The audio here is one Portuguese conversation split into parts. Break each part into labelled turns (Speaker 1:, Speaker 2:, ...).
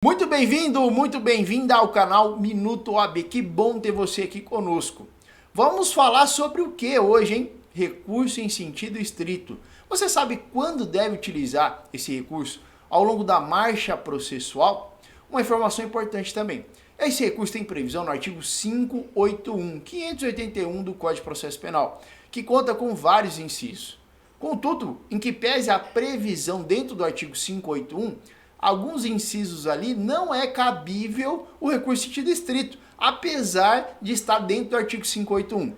Speaker 1: Muito bem-vindo, muito bem-vinda ao canal Minuto OAB. Que bom ter você aqui conosco. Vamos falar sobre o que hoje, hein? Recurso em sentido estrito. Você sabe quando deve utilizar esse recurso? Ao longo da marcha processual? Uma informação importante também. Esse recurso tem previsão no artigo 581 do Código de Processo Penal, que conta com vários incisos. Contudo, em que pese a previsão dentro do artigo 581, alguns incisos ali não é cabível o recurso em sentido estrito, apesar de estar dentro do artigo 581.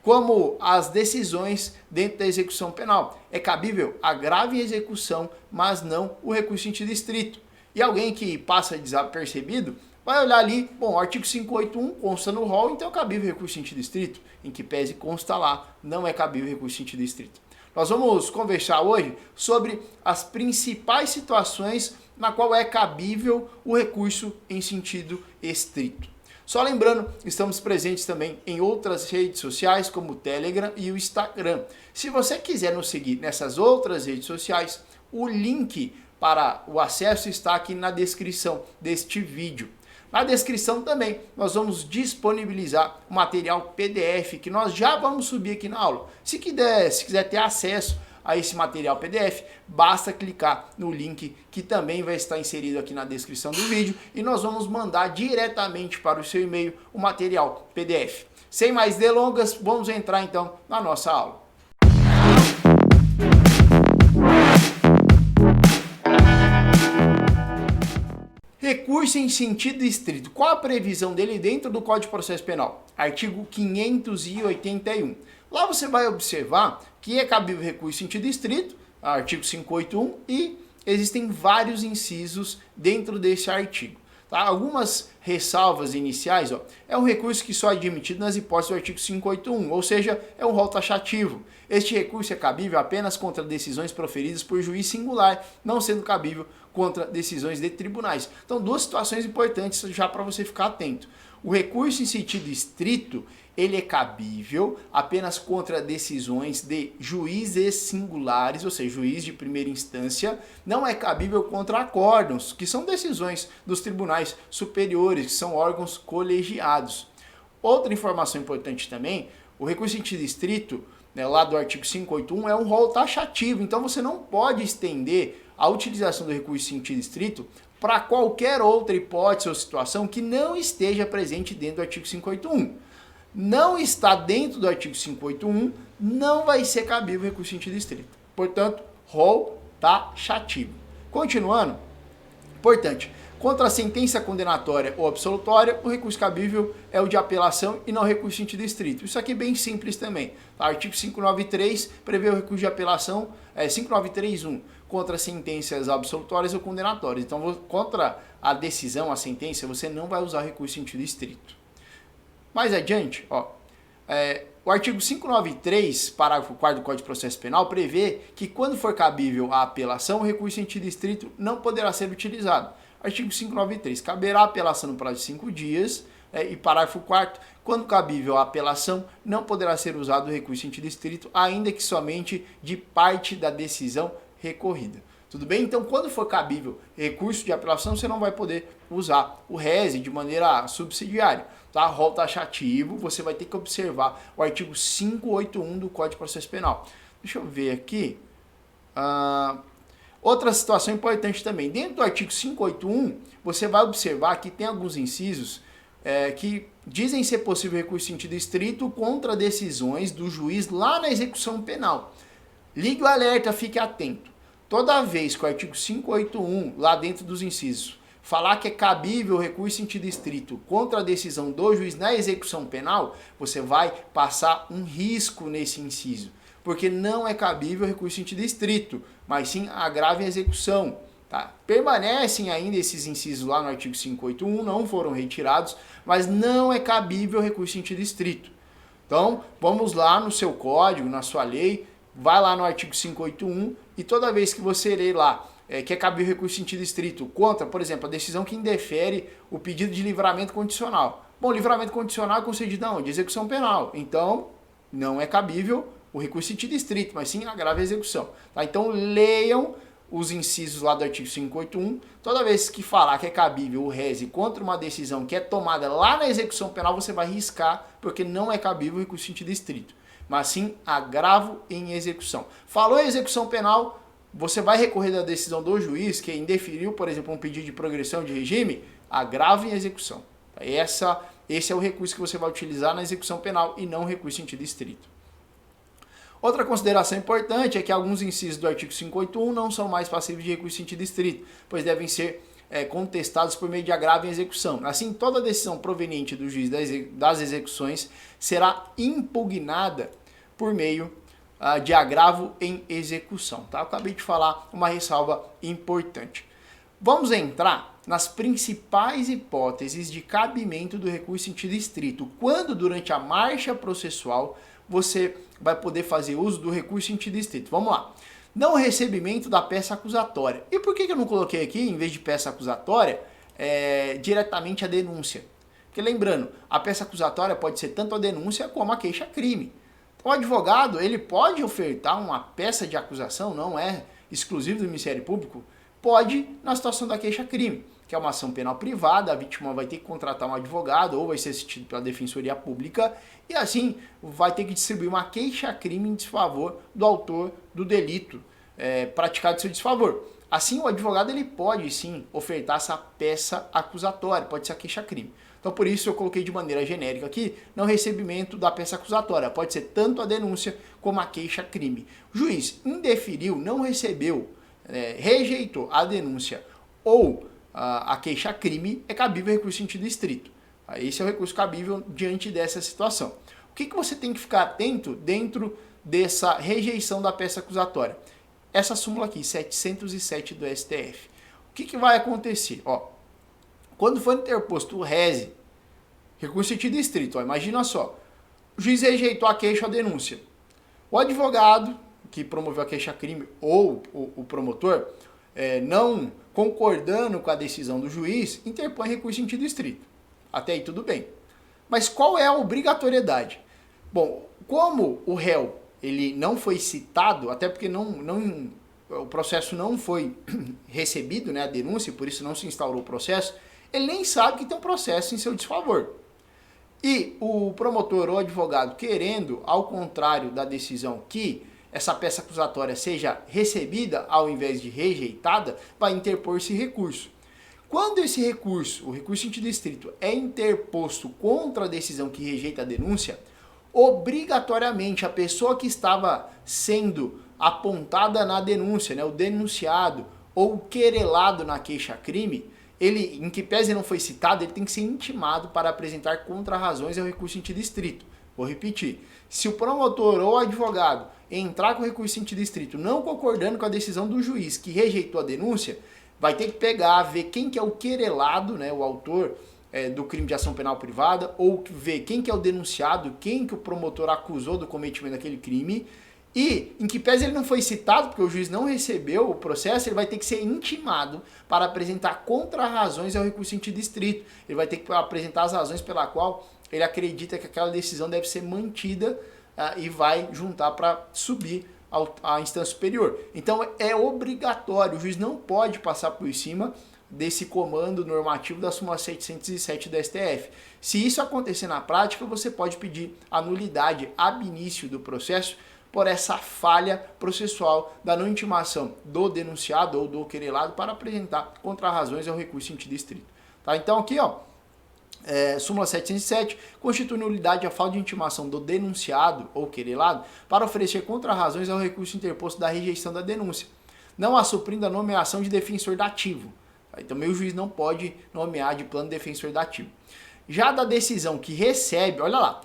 Speaker 1: Como as decisões dentro da execução penal. É cabível agravo em execução, mas não o recurso em sentido estrito. E alguém que passa desapercebido vai olhar ali, bom, o artigo 581 consta no rol, então é cabível recurso em sentido estrito. Em que pese consta lá, não é cabível recurso em sentido estrito. Nós vamos conversar hoje sobre as principais situações na qual é cabível o recurso em sentido estrito. Só lembrando, estamos presentes também em outras redes sociais, como o Telegram e o Instagram. Se você quiser nos seguir nessas outras redes sociais, o link para o acesso está aqui na descrição deste vídeo. Na descrição também nós vamos disponibilizar o material PDF que nós já vamos subir aqui na aula. Se quiser ter acesso a esse material PDF, basta clicar no link que também vai estar inserido aqui na descrição do vídeo e nós vamos mandar diretamente para o seu e-mail o material PDF. Sem mais delongas, vamos entrar então na nossa aula. Recurso em sentido estrito. Qual a previsão dele dentro do Código de Processo Penal? Artigo 581. Lá você vai observar que é cabível recurso em sentido estrito, artigo 581, e existem vários incisos dentro desse artigo. Tá? Algumas ressalvas iniciais, é um recurso que só é admitido nas hipóteses do artigo 581, ou seja, é um rol taxativo. Este recurso é cabível apenas contra decisões proferidas por juiz singular, não sendo cabível contra decisões de tribunais. Então, duas situações importantes já para você ficar atento. O recurso em sentido estrito, ele é cabível apenas contra decisões de juízes singulares, ou seja, juiz de primeira instância, não é cabível contra acórdãos, que são decisões dos tribunais superiores, que são órgãos colegiados. Outra informação importante também, o recurso em sentido estrito, lá do artigo 581, é um rol taxativo, então você não pode estender a utilização do recurso em sentido estrito para qualquer outra hipótese ou situação que não esteja presente dentro do artigo 581. Não está dentro do artigo 581, não vai ser cabível o recurso em sentido estrito. Portanto, rol taxativo. Continuando, importante, contra a sentença condenatória ou absolutória, o recurso cabível é o de apelação e não o recurso em sentido estrito. Isso aqui é bem simples também. O artigo 593 prevê o recurso de apelação, 593.1, contra sentenças absolutórias ou condenatórias. Então, contra a decisão, a sentença, você não vai usar recurso em sentido estrito. Mais adiante, o artigo 593, parágrafo 4º do Código de Processo Penal, prevê que quando for cabível a apelação, o recurso em sentido estrito não poderá ser utilizado. Artigo 593, caberá apelação no prazo de 5 dias, e parágrafo 4º, quando cabível a apelação, não poderá ser usado o recurso em sentido estrito, ainda que somente de parte da decisão recorrida. Tudo bem? Então, quando for cabível recurso de apelação, você não vai poder usar o rese de maneira subsidiária. Tá? Rol taxativo, você vai ter que observar o artigo 581 do Código de Processo Penal. Deixa eu ver aqui. Outra situação importante também. Dentro do artigo 581, você vai observar que tem alguns incisos que dizem ser possível recurso em sentido estrito contra decisões do juiz lá na execução penal. Ligue o alerta, fique atento. Toda vez que o artigo 581, lá dentro dos incisos, falar que é cabível o recurso em sentido estrito contra a decisão do juiz na execução penal, você vai passar um risco nesse inciso, porque não é cabível o recurso em sentido estrito, mas sim agravo em execução. Tá? Permanecem ainda esses incisos lá no artigo 581, não foram retirados, mas não é cabível o recurso em sentido estrito. Então, vamos lá no seu código, na sua lei, vai lá no artigo 581 e toda vez que você ler lá que é cabível recurso em sentido estrito contra, por exemplo, a decisão que indefere o pedido de livramento condicional. Bom, livramento condicional é concedido aonde? De execução penal. Então, não é cabível o recurso em sentido estrito, mas sim agravo em execução. Tá? Então, leiam os incisos lá do artigo 581, toda vez que falar que é cabível o rese contra uma decisão que é tomada lá na execução penal, você vai riscar, porque não é cabível o recurso em sentido estrito, mas sim agravo em execução. Falou em execução penal, você vai recorrer da decisão do juiz que indeferiu, por exemplo, um pedido de progressão de regime, agravo em execução. Esse é o recurso que você vai utilizar na execução penal e não o recurso em sentido estrito. Outra consideração importante é que alguns incisos do artigo 581 não são mais passíveis de recurso em sentido estrito, pois devem ser contestados por meio de agravo em execução. Assim, toda decisão proveniente do juiz das execuções será impugnada por meio de agravo em execução. Tá? Eu acabei de falar uma ressalva importante. Vamos entrar nas principais hipóteses de cabimento do recurso em sentido estrito, quando durante a marcha processual você vai poder fazer uso do recurso em sentido estrito. Vamos lá. Não recebimento da peça acusatória. E por que eu não coloquei aqui, em vez de peça acusatória, diretamente a denúncia? Porque lembrando, a peça acusatória pode ser tanto a denúncia como a queixa-crime. Então, o advogado ele pode ofertar uma peça de acusação, não é exclusivo do Ministério Público, pode na situação da queixa-crime, que é uma ação penal privada, a vítima vai ter que contratar um advogado ou vai ser assistido pela Defensoria Pública e assim vai ter que distribuir uma queixa-crime em desfavor do autor do delito praticado em seu desfavor. Assim, o advogado ele pode sim ofertar essa peça acusatória, pode ser a queixa-crime. Então, por isso eu coloquei de maneira genérica aqui, não recebimento da peça acusatória, pode ser tanto a denúncia como a queixa-crime. O juiz indeferiu, não recebeu, rejeitou a denúncia ou a queixa-crime, é cabível o recurso em sentido estrito. Esse é o recurso cabível diante dessa situação. O que você tem que ficar atento dentro dessa rejeição da peça acusatória? Essa súmula aqui, 707 do STF. O que vai acontecer? Quando for interposto o rese, recurso em sentido estrito, imagina só, o juiz rejeitou a queixa ou a denúncia. O advogado que promoveu a queixa-crime ou o promotor, não concordando com a decisão do juiz, interpõe recurso em sentido estrito. Até aí tudo bem. Mas qual é a obrigatoriedade? Bom, como o réu ele não foi citado, até porque o processo não foi recebido, a denúncia, por isso não se instaurou o processo, ele nem sabe que tem um processo em seu desfavor. E o promotor ou advogado querendo, ao contrário da decisão, que essa peça acusatória seja recebida ao invés de rejeitada, vai interpor esse recurso. Quando esse recurso, o recurso em sentido estrito, é interposto contra a decisão que rejeita a denúncia, obrigatoriamente a pessoa que estava sendo apontada na denúncia, o denunciado ou o querelado na queixa-crime, ele, em que pese não foi citado, ele tem que ser intimado para apresentar contra-razões ao recurso em sentido estrito. Vou repetir. Se o promotor ou advogado entrar com recurso em sentido estrito não concordando com a decisão do juiz que rejeitou a denúncia, vai ter que pegar, ver quem que é o querelado, o autor do crime de ação penal privada, ou ver quem que é o denunciado, quem que o promotor acusou do cometimento daquele crime, e em que pese ele não foi citado, porque o juiz não recebeu o processo, ele vai ter que ser intimado para apresentar contra-razões ao recurso em sentido estrito. Ele vai ter que apresentar as razões pela qual ele acredita que aquela decisão deve ser mantida e vai juntar para subir à instância superior. Então é obrigatório, o juiz não pode passar por cima desse comando normativo da súmula 707 do STF. Se isso acontecer na prática, você pode pedir a nulidade ab início do processo por essa falha processual da não intimação do denunciado ou do querelado para apresentar contra-razões ao recurso em sentido estrito. Tá? Então aqui, súmula 707, constitui nulidade a falta de intimação do denunciado ou querelado para oferecer contra-razões ao recurso interposto da rejeição da denúncia, não a suprindo a nomeação de defensor dativo. Então, o juiz não pode nomear de plano defensor dativo. Já da decisão que recebe, olha lá,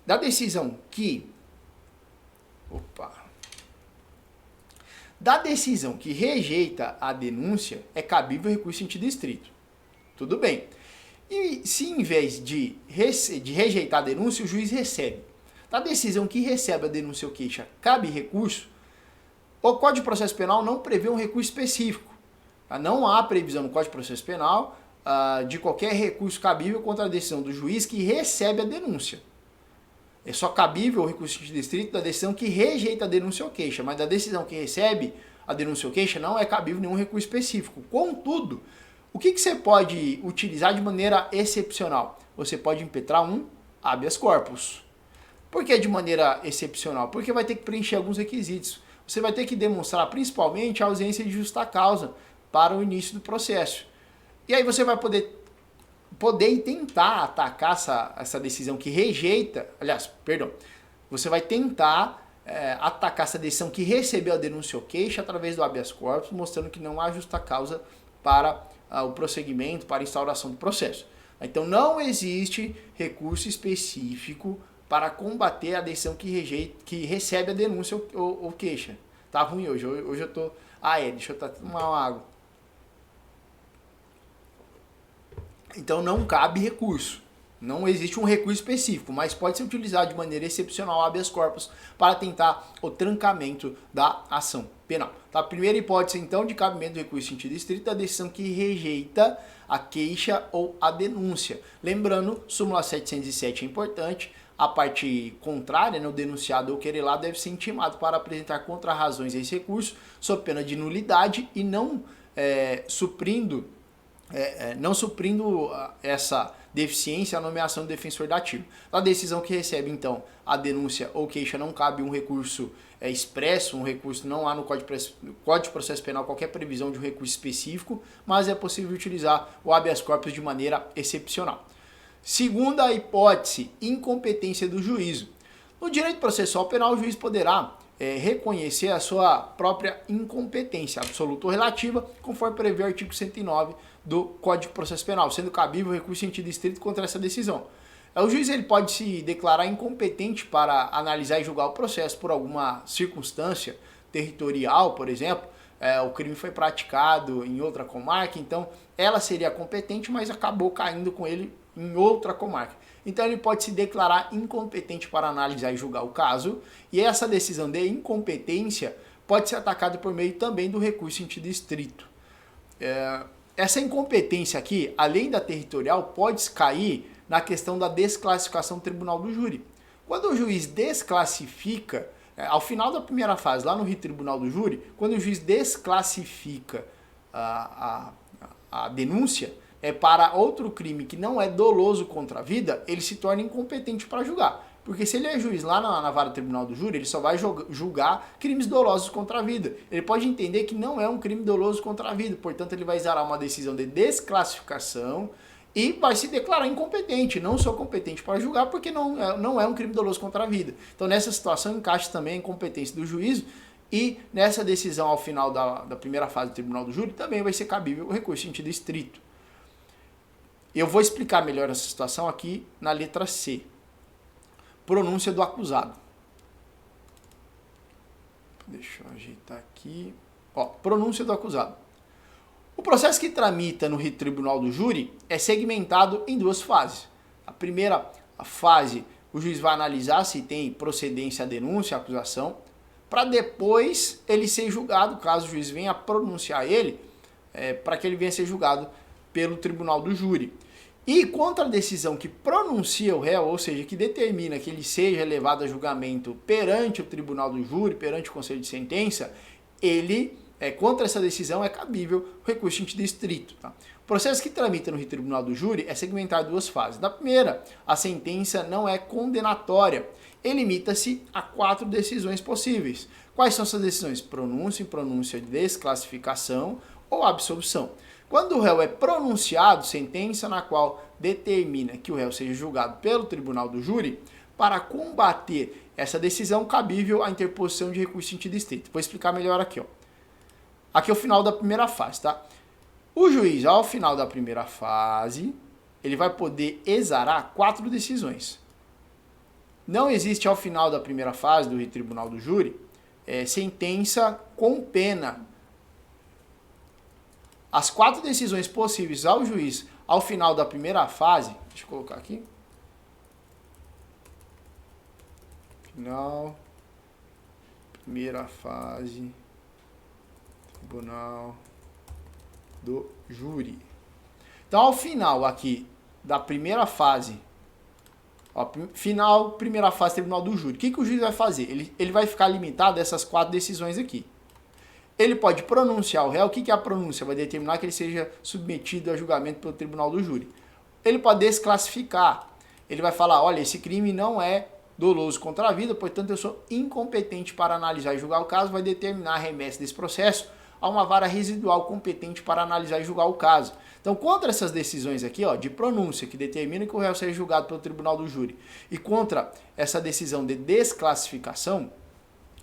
Speaker 1: da decisão que... Da decisão que rejeita a denúncia, é cabível recurso em sentido estrito. Tudo bem. E se em vez de rejeitar a denúncia, o juiz recebe. Da decisão que recebe a denúncia ou queixa, cabe recurso, o Código de Processo Penal não prevê um recurso específico. Não há previsão no Código de Processo Penal de qualquer recurso cabível contra a decisão do juiz que recebe a denúncia. É só cabível o recurso em sentido estrito da decisão que rejeita a denúncia ou queixa, mas da decisão que recebe, a denúncia ou queixa, não é cabível nenhum recurso específico. Contudo, o que você pode utilizar de maneira excepcional? Você pode impetrar um habeas corpus. Por que de maneira excepcional? Porque vai ter que preencher alguns requisitos. Você vai ter que demonstrar principalmente a ausência de justa causa para o início do processo. E aí você vai poder tentar atacar essa decisão que rejeita, você vai tentar atacar essa decisão que recebeu a denúncia ou queixa através do habeas corpus, mostrando que não há justa causa para o prosseguimento, para a instauração do processo. Então não existe recurso específico para combater a decisão que recebe a denúncia ou queixa. Tá ruim hoje eu tô... deixa eu tomar uma água. Então não cabe recurso. Não existe um recurso específico, mas pode ser utilizado de maneira excepcional o habeas corpus para tentar o trancamento da ação penal. Tá? A primeira hipótese, então, de cabimento do recurso em sentido estrito é a decisão que rejeita a queixa ou a denúncia. Lembrando, súmula 707 é importante, a parte contrária, o denunciado ou querelado deve ser intimado para apresentar contrarrazões a esse recurso, sob pena de nulidade e não suprindo essa deficiência a nomeação do defensor dativo. Na decisão que recebe, então, a denúncia ou queixa, não cabe um recurso expresso, um recurso, não há no Código de Processo Penal qualquer previsão de um recurso específico, mas é possível utilizar o habeas corpus de maneira excepcional. Segunda hipótese, incompetência do juízo. No direito processual penal, o juiz poderá reconhecer a sua própria incompetência, absoluta ou relativa, conforme prevê o artigo 109 do Código de Processo Penal, sendo cabível recurso em sentido estrito contra essa decisão. O juiz ele pode se declarar incompetente para analisar e julgar o processo por alguma circunstância territorial, por exemplo, o crime foi praticado em outra comarca, então ela seria competente, mas acabou caindo com ele em outra comarca. Então ele pode se declarar incompetente para analisar e julgar o caso, e essa decisão de incompetência pode ser atacada por meio também do recurso em sentido estrito. Essa incompetência aqui, além da territorial, pode cair na questão da desclassificação do tribunal do júri. Quando o juiz desclassifica, ao final da primeira fase, lá no rito tribunal do júri, quando o juiz desclassifica a denúncia para outro crime que não é doloso contra a vida, ele se torna incompetente para julgar. Porque se ele é juiz lá na vara do tribunal do júri, ele só vai julgar crimes dolosos contra a vida. Ele pode entender que não é um crime doloso contra a vida, portanto ele vai exarar uma decisão de desclassificação e vai se declarar incompetente. Não sou competente para julgar porque não é um crime doloso contra a vida. Então nessa situação encaixa também a incompetência do juízo e nessa decisão ao final da primeira fase do tribunal do júri também vai ser cabível o recurso em sentido estrito. Eu vou explicar melhor essa situação aqui na letra C. Pronúncia do acusado. Deixa eu ajeitar aqui. Pronúncia do acusado. O processo que tramita no rito tribunal do júri é segmentado em duas fases. A primeira fase, o juiz vai analisar se tem procedência a denúncia, a acusação, para depois ele ser julgado, caso o juiz venha pronunciar ele, para que ele venha ser julgado pelo tribunal do júri. E contra a decisão que pronuncia o réu, ou seja, que determina que ele seja levado a julgamento perante o tribunal do júri, perante o conselho de sentença, contra essa decisão é cabível o recurso em sentido estrito. Tá? O processo que tramita no rito tribunal do júri é segmentado em duas fases. Na primeira, a sentença não é condenatória e limita-se a 4 decisões possíveis. Quais são essas decisões? Pronúncia de desclassificação ou absolução. Quando o réu é pronunciado, sentença na qual determina que o réu seja julgado pelo tribunal do júri, para combater essa decisão, cabível a interposição de recurso em sentido estrito. Vou explicar melhor aqui. Aqui é o final da primeira fase, tá? O juiz, ao final da primeira fase, ele vai poder exarar 4 decisões. Não existe ao final da primeira fase do tribunal do júri sentença com pena. As 4 decisões possíveis ao juiz ao final da primeira fase, deixa eu colocar aqui. Final, primeira fase, tribunal do júri. Então, ao final aqui da primeira fase, primeira fase, tribunal do júri, o que o juiz vai fazer? Ele vai ficar limitado a essas 4 decisões aqui. Ele pode pronunciar o réu. O que é a pronúncia? Vai determinar que ele seja submetido a julgamento pelo tribunal do júri. Ele pode desclassificar. Ele vai falar, olha, esse crime não é doloso contra a vida, portanto eu sou incompetente para analisar e julgar o caso, vai determinar a remessa desse processo a uma vara residual competente para analisar e julgar o caso. Então, contra essas decisões aqui, ó, de pronúncia, que determina que o réu seja julgado pelo tribunal do júri, e contra essa decisão de desclassificação,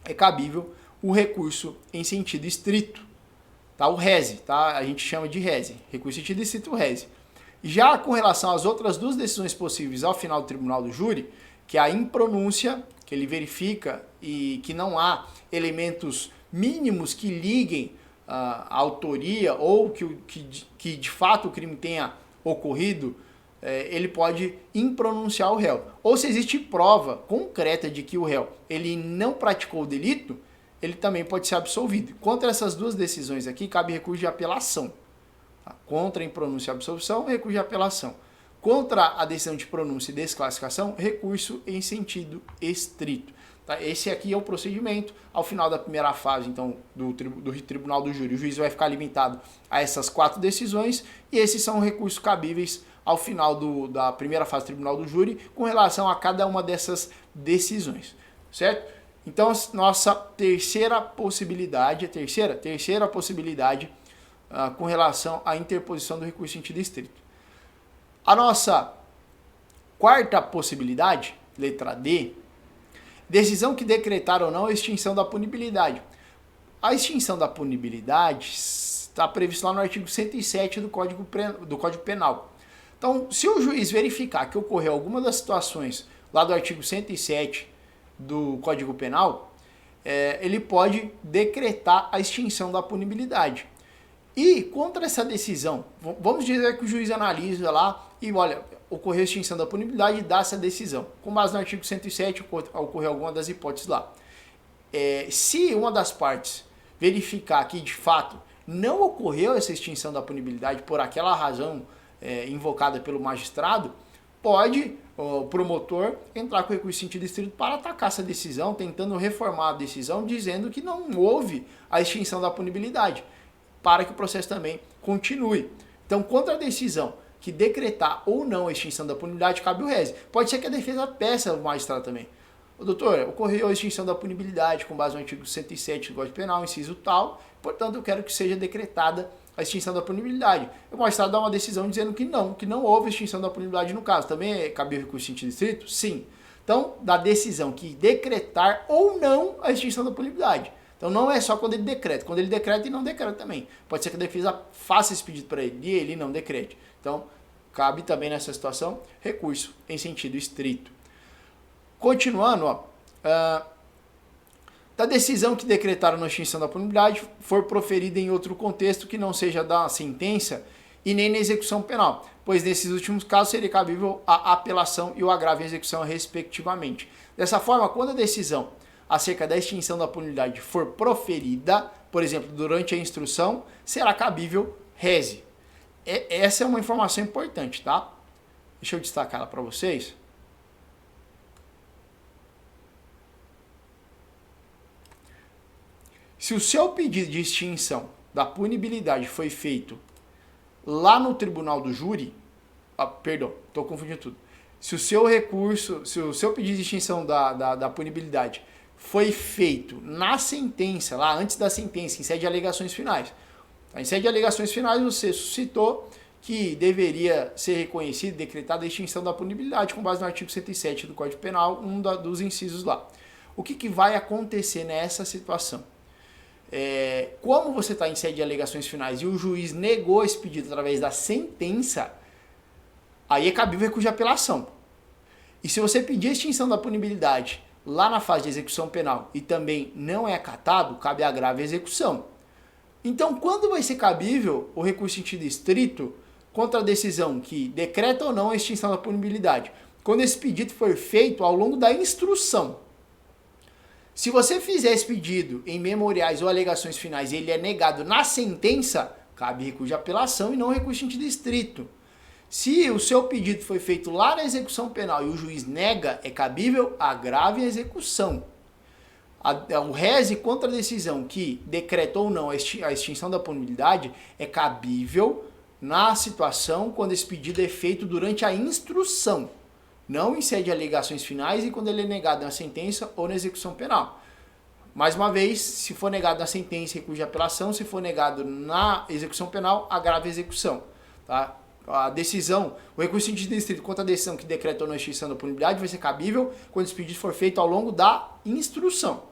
Speaker 1: é cabível o recurso em sentido estrito, tá? O rese, tá? A gente chama de rese, recurso em sentido estrito, o rese. Já com relação às outras duas decisões possíveis ao final do tribunal do júri, que é a impronúncia, que ele verifica e que não há elementos mínimos que liguem a autoria ou que de fato o crime tenha ocorrido, ele pode impronunciar o réu. Ou se existe prova concreta de que o réu ele não praticou o delito, ele também pode ser absolvido. Contra essas duas decisões aqui, cabe recurso de apelação. Tá? Contra a impronúncia e absolvição, recurso de apelação. Contra a decisão de pronúncia e desclassificação, recurso em sentido estrito. Tá? Esse aqui é o procedimento. Ao final da primeira fase, então, do tribunal do júri, o juiz vai ficar limitado a essas 4 decisões e esses são recursos cabíveis ao final da primeira fase do tribunal do júri com relação a cada uma dessas decisões, certo? Então, nossa terceira possibilidade, terceira possibilidade com relação à interposição do recurso em sentido estrito. A nossa quarta possibilidade, letra D, decisão que decretar ou não a extinção da punibilidade. A extinção da punibilidade está prevista lá no artigo 107 do Código Penal. Então, se o juiz verificar que ocorreu alguma das situações lá do artigo 107 do Código Penal, ele pode decretar a extinção da punibilidade. E contra essa decisão, vamos dizer que o juiz analisa lá e olha, ocorreu a extinção da punibilidade e dá essa decisão. Com base no artigo 107, ocorreu alguma das hipóteses lá. Se uma das partes verificar que de fato não ocorreu essa extinção da punibilidade por aquela razão invocada pelo magistrado, pode o promotor entrar com recurso em sentido estrito para atacar essa decisão, tentando reformar a decisão, dizendo que não houve a extinção da punibilidade, para que o processo também continue. Então, contra a decisão que decretar ou não a extinção da punibilidade, cabe o rese. Pode ser que a defesa peça ao magistrado também. Doutor, ocorreu a extinção da punibilidade com base no artigo 107 do Código Penal, inciso tal, portanto eu quero que seja decretada a extinção da punibilidade. O magistrado dá uma decisão dizendo que não houve extinção da punibilidade no caso. Também cabe o recurso em sentido estrito? Sim. Então, da decisão que decretar ou não a extinção da punibilidade. Então não é só quando ele decreta. Quando ele decreta e não decreta também. Pode ser que a defesa faça esse pedido para ele e ele não decrete. Então, cabe também nessa situação recurso em sentido estrito. Continuando, da decisão que decretaram a extinção da punibilidade for proferida em outro contexto que não seja da sentença e nem na execução penal, pois nesses últimos casos seria cabível a apelação e o agravo em execução respectivamente. Dessa forma, quando a decisão acerca da extinção da punibilidade for proferida, por exemplo, durante a instrução, será cabível rese. Essa é uma informação importante, tá? Deixa eu destacar ela para vocês. Se o seu pedido de extinção da punibilidade foi feito lá no tribunal do júri, perdão, estou confundindo tudo. Se o seu pedido de extinção da punibilidade foi feito na sentença, lá antes da sentença, em sede de alegações finais. Em sede de alegações finais, você suscitou que deveria ser reconhecido, decretada a extinção da punibilidade com base no artigo 107 do Código Penal, dos incisos lá. O que vai acontecer nessa situação? Como você está em sede de alegações finais e o juiz negou esse pedido através da sentença, aí é cabível recurso de apelação. E se você pedir a extinção da punibilidade lá na fase de execução penal e também não é acatado, cabe agravo e execução. Então, quando vai ser cabível o recurso em sentido estrito contra a decisão que decreta ou não a extinção da punibilidade? Quando esse pedido for feito ao longo da instrução. Se você fizer esse pedido em memoriais ou alegações finais e ele é negado na sentença, cabe recurso de apelação e não recurso em sentido estrito. Se o seu pedido foi feito lá na execução penal e o juiz nega, é cabível agravo e execução. O rese contra a decisão que decretou ou não a extinção da punibilidade é cabível na situação quando esse pedido é feito durante a instrução, não em sede de alegações finais e quando ele é negado na sentença ou na execução penal. Mais uma vez, se for negado na sentença, recurso de apelação; se for negado na execução penal, agrava a execução. Tá? A decisão, o recurso em sentido estrito contra a decisão que decretou a extinção da punibilidade vai ser cabível quando esse pedido for feito ao longo da instrução.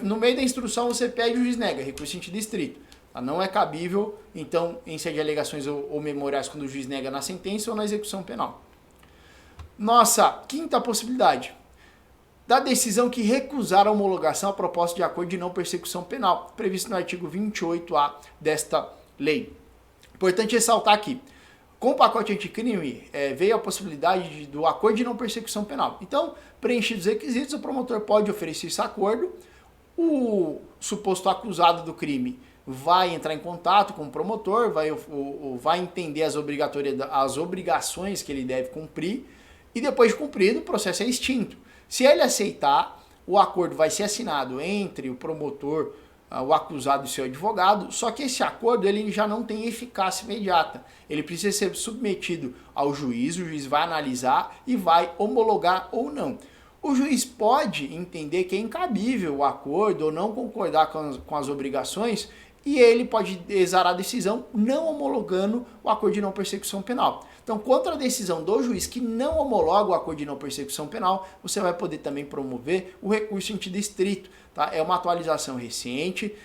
Speaker 1: No meio da instrução você pede, o juiz nega, recurso em sentido estrito. Tá? Não é cabível, então, em sede de alegações ou memoriais, quando o juiz nega na sentença ou na execução penal. Nossa quinta possibilidade: da decisão que recusar a homologação a proposta de acordo de não persecução penal, previsto no artigo 28A desta lei. Importante ressaltar aqui, com o pacote anticrime veio a possibilidade do acordo de não persecução penal. Então, preenchidos os requisitos, o promotor pode oferecer esse acordo, o suposto acusado do crime vai entrar em contato com o promotor, vai entender as obrigações que ele deve cumprir, e depois de cumprido, o processo é extinto. Se ele aceitar, o acordo vai ser assinado entre o promotor, o acusado e seu advogado, só que esse acordo ele já não tem eficácia imediata. Ele precisa ser submetido ao juiz, o juiz vai analisar e vai homologar ou não. O juiz pode entender que é incabível o acordo ou não concordar com as obrigações, e ele pode exarar a decisão não homologando o acordo de não persecução penal. Então, contra a decisão do juiz que não homologa o acordo de não persecução penal, você vai poder também promover o recurso em sentido estrito. Tá? É uma atualização recente,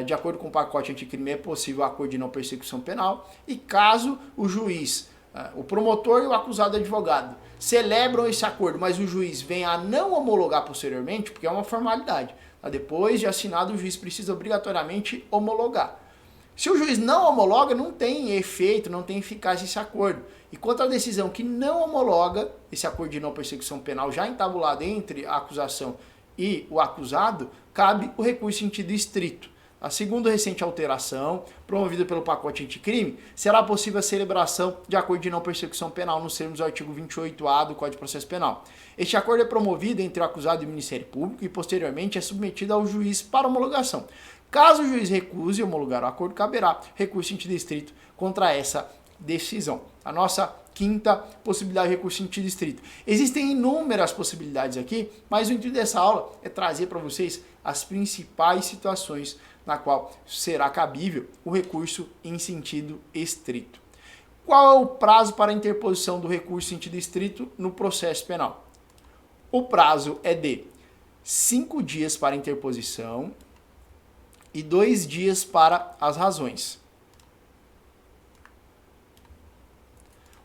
Speaker 1: de acordo com o pacote anticrime é possível o acordo de não persecução penal, e caso o juiz, o promotor e o acusado advogado celebram esse acordo, mas o juiz venha a não homologar posteriormente, porque é uma formalidade. Depois de assinado, o juiz precisa obrigatoriamente homologar. Se o juiz não homologa, não tem efeito, não tem eficácia esse acordo. E contra a decisão que não homologa esse acordo de não persecução penal já entabulado entre a acusação e o acusado, cabe o recurso em sentido estrito. A segunda recente alteração, promovida pelo pacote anticrime, será possível a celebração de acordo de não persecução penal nos termos do artigo 28A do Código de Processo Penal. Este acordo é promovido entre o acusado e o Ministério Público e posteriormente é submetido ao juiz para homologação. Caso o juiz recuse homologar o acordo, caberá recurso em sentido estrito contra essa decisão. A nossa quinta possibilidade de recurso em sentido estrito. Existem inúmeras possibilidades aqui, mas o intuito dessa aula é trazer para vocês as principais situações na qual será cabível o recurso em sentido estrito. Qual é o prazo para a interposição do recurso em sentido estrito no processo penal? O prazo é de 5 dias para a interposição e 2 dias para as razões.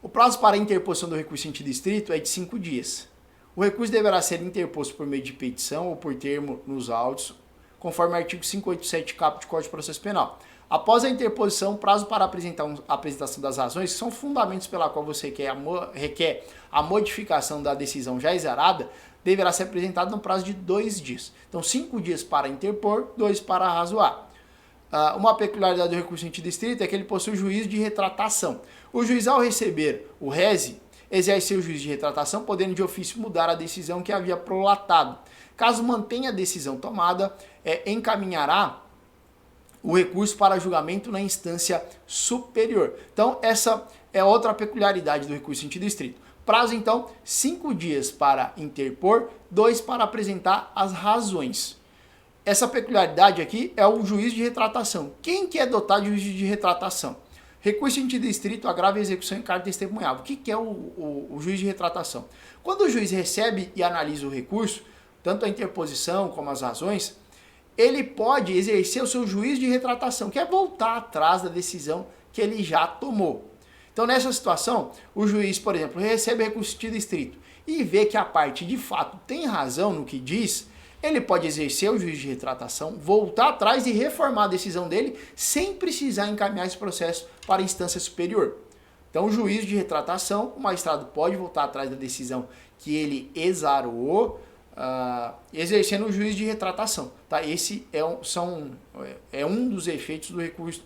Speaker 1: O prazo para a interposição do recurso em sentido estrito é de 5 dias. O recurso deverá ser interposto por meio de petição ou por termo nos autos, conforme o artigo 587 caput do Código de Processo Penal. Após a interposição, o prazo para a apresentação das razões, que são fundamentos pela qual você requer a modificação da decisão já exarada, deverá ser apresentado no prazo de 2 dias. Então, 5 dias para interpor, 2 para razoar. Uma peculiaridade do recurso em sentido estrito é que ele possui juízo de retratação. O juiz, ao receber o rese, exerce o juízo de retratação, podendo de ofício mudar a decisão que havia prolatado. Caso mantenha a decisão tomada, encaminhará o recurso para julgamento na instância superior. Então, essa é outra peculiaridade do recurso em sentido estrito. Prazo, então, 5 dias para interpor, 2 para apresentar as razões. Essa peculiaridade aqui é o juízo de retratação. Quem que é dotado de juízo de retratação? Recurso em sentido estrito, agravo e execução em carta testemunhável. O que é o juízo de retratação? Quando o juiz recebe e analisa o recurso, tanto a interposição como as razões, ele pode exercer o seu juízo de retratação, que é voltar atrás da decisão que ele já tomou. Então, nessa situação, o juiz, por exemplo, recebe o recurso em sentido estrito e vê que a parte de fato tem razão no que diz, ele pode exercer o juízo de retratação, voltar atrás e reformar a decisão dele sem precisar encaminhar esse processo para a instância superior. Então, o juízo de retratação, o magistrado pode voltar atrás da decisão que ele exarou, exercendo o juízo de retratação. Tá? Esse é um dos efeitos do recurso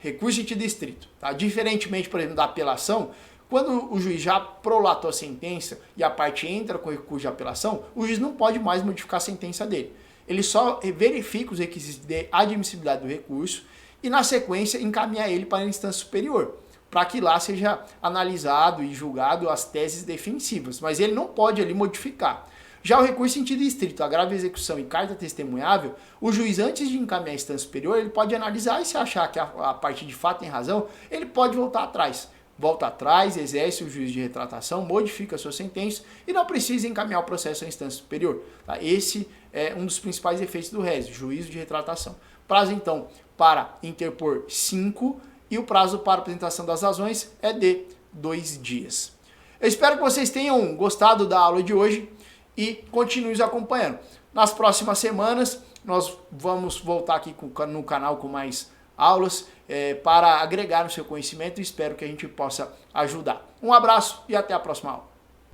Speaker 1: em sentido estrito. Tá? Diferentemente, por exemplo, da apelação, quando o juiz já prolatou a sentença e a parte entra com o recurso de apelação, o juiz não pode mais modificar a sentença dele. ele só verifica os requisitos de admissibilidade do recurso e, na sequência, encaminha ele para a instância superior, para que lá seja analisado e julgado as teses defensivas, mas ele não pode ali modificar. Já o recurso em sentido estrito, agravo de execução e carta testemunhável, o juiz, antes de encaminhar a instância superior, ele pode analisar e, se achar que a partir de fato tem razão, ele pode voltar atrás. Volta atrás, exerce o juízo de retratação, modifica a sua sentença e não precisa encaminhar o processo à instância superior. Tá? Esse é um dos principais efeitos do RES, juízo de retratação. Prazo, então, para interpor 5 e o prazo para apresentação das razões é de 2 dias. Eu espero que vocês tenham gostado da aula de hoje e continuem nos acompanhando. Nas próximas semanas, nós vamos voltar aqui no canal com mais aulas para agregar no seu conhecimento e espero que a gente possa ajudar. Um abraço e até a próxima aula.